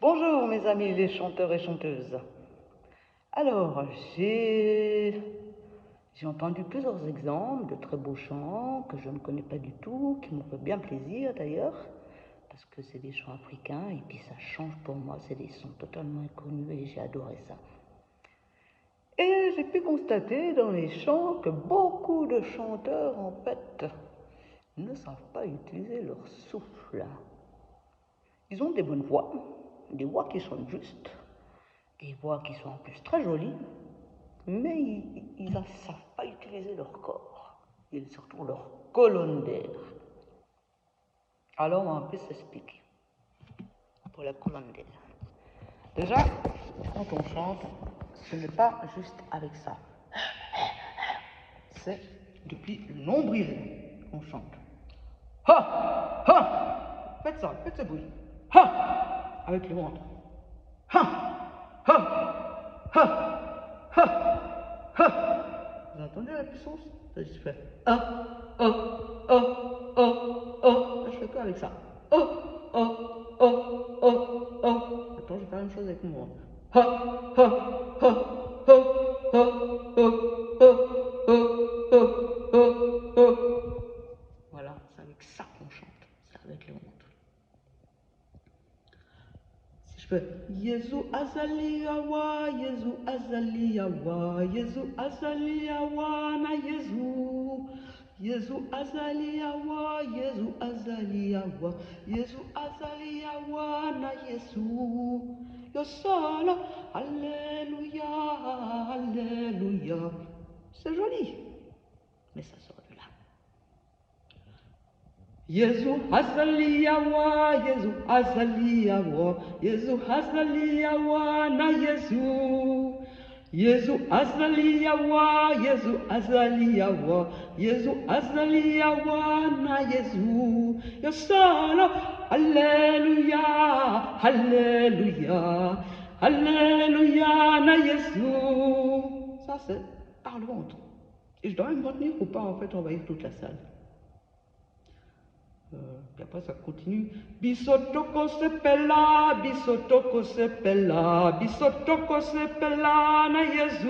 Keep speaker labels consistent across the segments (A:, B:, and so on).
A: Bonjour mes amis les chanteurs et chanteuses. Alors, j'ai entendu plusieurs exemples de très beaux chants que je ne connais pas du tout, qui m'ont fait bien plaisir d'ailleurs, parce que c'est des chants africains et puis ça change pour moi, c'est des sons totalement inconnus et j'ai adoré ça. Et j'ai pu constater dans les chants que beaucoup de chanteurs en fait ne savent pas utiliser leur souffle. Ils ont des bonnes voix, des voix qui sont justes, des voix qui sont en plus très jolies, mais ils ne savent pas utiliser leur corps, et surtout leur colonne d'air. Alors on va un peu s'expliquer pour la colonne d'air. Déjà, quand on chante, ce n'est pas juste avec ça. C'est depuis le nombril qu'on chante. Ha! Ha! Faites ça, faites ce bruit. Ha! Avec le ventre. Ha! Ha! Ha! Ha! Ha! Vous entendez la puissance? Je fais ah, oh, oh, oh, oh. Je fais quoi avec ça? Oh, oh, oh, oh, oh. Attends, je vais faire la même chose avec mon ventre. Ha! Ha! Ha! Ha! Ha! Ha! Ha! Ha! Ha! Ha! Voilà, c'est avec ça qu'on chante. C'est avec le ventre. Si je fais Yezu azaliawa, Yezu azaliawa, Yezu azaliawa na Yezu. Yezu azaliawa, Yezu azaliawa, Yezu azaliawa na Yezu. Yo solo, alléluia, alléluia. C'est joli, mais ça sort de là. Yezu azaliawa, Yezu azaliawa, Yezu azaliawa na Yezu. Yezu azaliawa, Yezu azaliawa, Yezu azaliawa na Yezu. Yo solo, alléluia, alléluia, alléluia na Yezu. Ça c'est par le ventre. Et je dois même retenir pour pas en fait envahir toute la salle. Puis après ça continue. Bisotoko sepela, bisotoko sepela, bisotoko sepela na Yezu.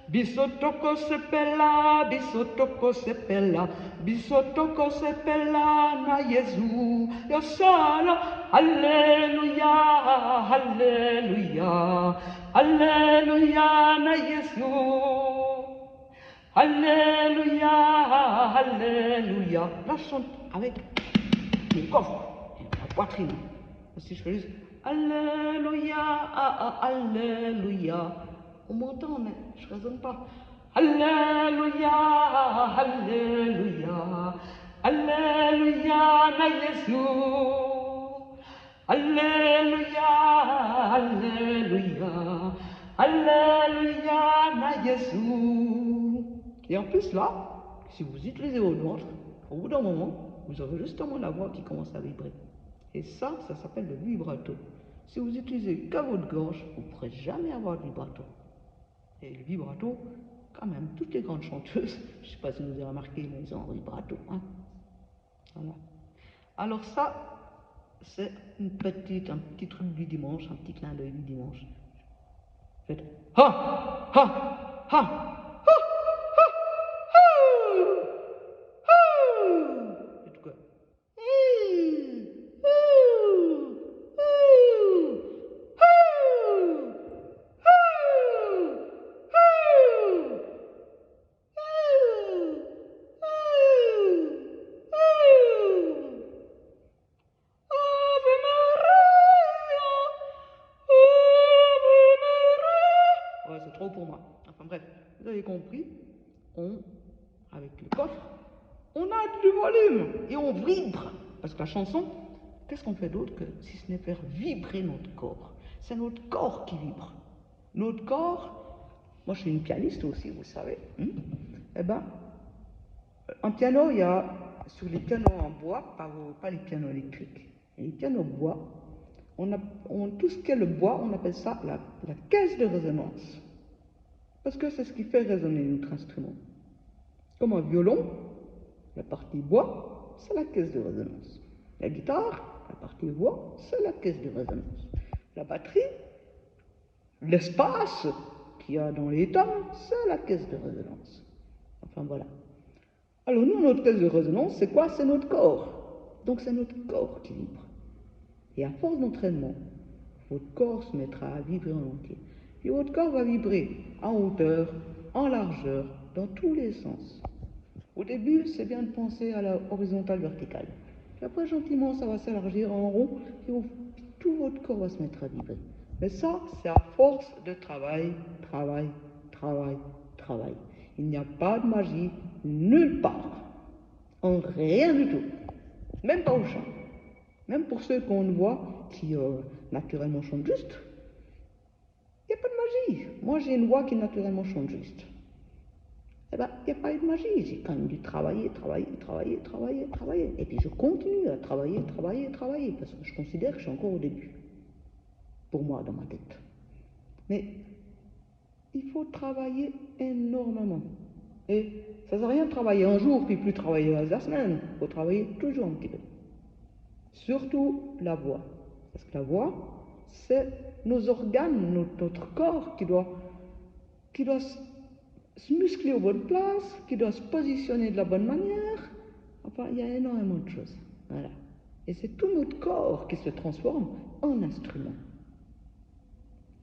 A: Bisotoko sepela, bisotoko sepela, bisotoko sepela na Yezu. Yo solo, alléluia, alléluia, alléluia na Yezu. Alléluia, alléluia. Là, je chante avec mon coffre et ma poitrine. Si je fais juste alléluia, alléluia, on m'entend, mais je ne raisonne pas. Alléluia, alléluia, alléluia, na Jésus. Alléluia, alléluia, alléluia, na Jésus. Et en plus là, si vous utilisez votre ventre, au bout d'un moment, vous aurez justement la voix qui commence à vibrer. Et ça s'appelle le vibrato. Si vous utilisez que votre gorge, vous ne pourrez jamais avoir de vibrato. Et le vibrato, quand même, toutes les grandes chanteuses, je ne sais pas si vous avez remarqué, mais ils ont un vibrato. Hein? Voilà. Alors ça, c'est un petit truc du dimanche, un petit clin d'œil du dimanche. Faites ha, ha, ha. Ouais, c'est trop pour moi. Enfin bref, vous avez compris, avec le coffre, on a du volume et on vibre. Parce que la chanson, qu'est-ce qu'on fait d'autre que si ce n'est faire vibrer notre corps? C'est notre corps qui vibre. Notre corps, moi je suis une pianiste aussi, vous savez. Eh ben, en piano, il y a, sur les pianos en bois, pas les pianos électriques, les pianos bois, tout ce qui est le bois, on appelle ça la caisse de résonance. Parce que c'est ce qui fait résonner notre instrument. Comme un violon, la partie bois, c'est la caisse de résonance. La guitare, la partie voix, c'est la caisse de résonance. La batterie, l'espace qu'il y a dans les tomes, c'est la caisse de résonance. Enfin voilà. Alors nous, notre caisse de résonance, c'est quoi? C'est notre corps. Donc c'est notre corps qui vibre. Et à force d'entraînement, votre corps se mettra à vibrer en entier. Et votre corps va vibrer en hauteur, en largeur, dans tous les sens. Au début, c'est bien de penser à la horizontale verticale. Puis après, gentiment, ça va s'élargir en rond et tout votre corps va se mettre à vibrer. Mais ça, c'est à force de travail, travail, travail, travail. Il n'y a pas de magie nulle part. En rien du tout. Même pas au chant. Même pour ceux qu'on voit qui naturellement chantent juste, il n'y a pas de magie. Moi, j'ai une voix qui naturellement chante juste. Eh bien, il n'y a pas eu de magie. J'ai quand même dû travailler. Et puis, je continue à travailler, parce que je considère que je suis encore au début. Pour moi, dans ma tête. Mais il faut travailler énormément. Et ça ne sert à rien de travailler un jour, puis plus travailler la semaine. Il faut travailler toujours un petit peu. Surtout la voix. Parce que la voix, c'est nos organes, notre corps qui doit se muscler aux bonnes places, qui doit se positionner de la bonne manière. Enfin, il y a énormément de choses. Voilà. Et c'est tout notre corps qui se transforme en instrument.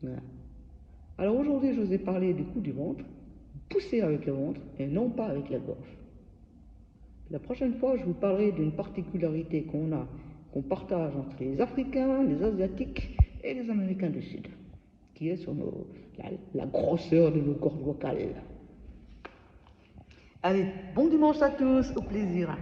A: Voilà. Alors aujourd'hui, je vous ai parlé du coup du ventre, pousser avec le ventre et non pas avec la gorge. La prochaine fois, je vous parlerai d'une particularité qu'on partage entre les Africains, les Asiatiques et les Américains du Sud, qui est sur la grosseur de nos cordes vocales. Allez, bon dimanche à tous, au plaisir.